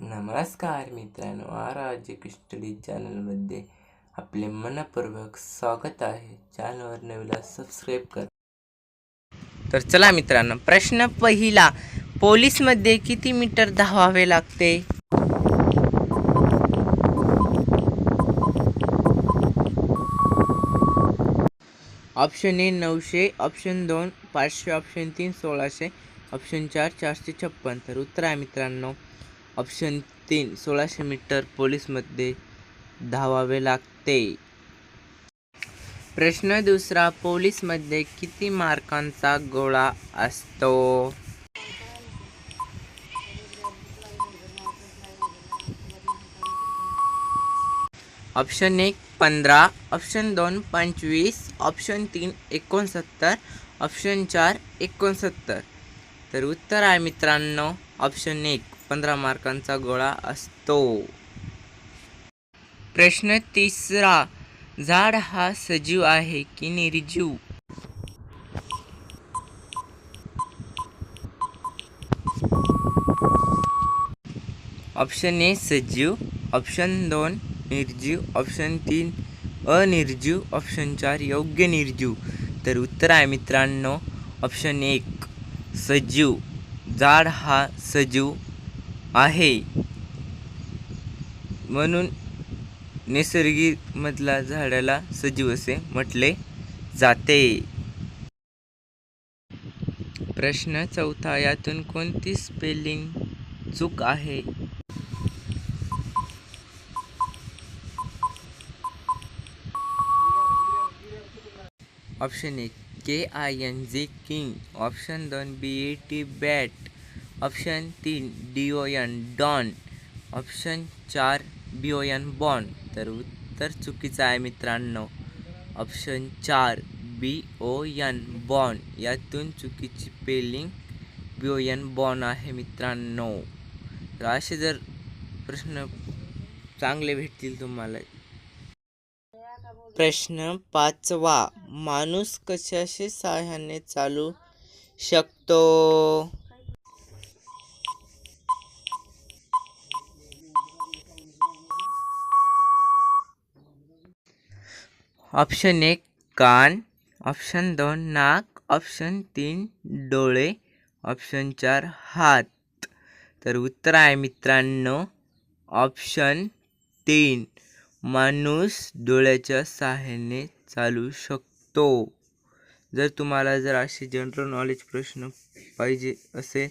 नमस्कार मित्रांनो, R study चॅनलमध्ये आपले मनपूर्वक स्वागत आहे. चॅनलवर नवीन सबस्क्राईब करा. तर चला मित्रांनो, प्रश्न पहिला, पोलीसमध्ये किती मीटर धावावे लागते? Option A 900, option 2 500, option 3 1600, option 4 456. तर उत्तर आहे मित्रांनो ऑप्शन 3 1600 मीटर पोलीसमध्ये धावावे लागते. प्रश्न दुसरा, पोलीसमध्ये किती मार्कांचा गोळा असतो? Option 1 15, option 2 25, option 3 69, option 4 69. तर उत्तर आहे मित्रांनो ऑप्शन 1 15 मार्कांचा गोळा असतो. प्रश्न तिसरा, झाड हा सजीव आहे की निर्जीव? ऑप्शन ए सजीव, ऑप्शन 2 निर्जीव, ऑप्शन 3 अनिर्जीव, ऑप्शन 4 योग्य निर्जीव. तर उत्तर आहे मित्रांनो ऑप्शन 1 सजीव. झाड हा सजीव आहे म्हणून नैसर्गिक मधला झाडाला सजीव असे म्हटले जाते. प्रश्न चौथा, यातून कोणती स्पेलिंग चूक आहे? Option 1 KING king, option 2 BAT bat, option 3 DON don, option 4 BON बॉन. तर उत्तर चुकीचं आहे मित्रांनो ऑप्शन 4 BON बॉन. यातून चुकीची स्पेलिंग BON बॉन आहे मित्रांनो. तर असे जर प्रश्न चांगले भेटतील तुम्हाला. प्रश्न पाचवा, माणूस कशाच्या साहाय्याने चालू शकतो? ऑप्शन 1 कान, ऑप्शन 2 नाक, ऑप्शन 3 डोळे, ऑप्शन 4 हात. तर उत्तर आहे मित्रांनो ऑप्शन 3 माणूस डोळ्याच्या सहाय्याने चालू शकतो. जर तुम्हाला असे जनरल नॉलेज प्रश्न पाहिजे असेल,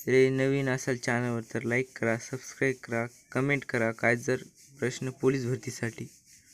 तर नवीन असाल चॅनलवर तर लाईक करा, सबस्क्राईब करा, कमेंट करा. काय जर प्रश्न पोलीस भरतीसाठी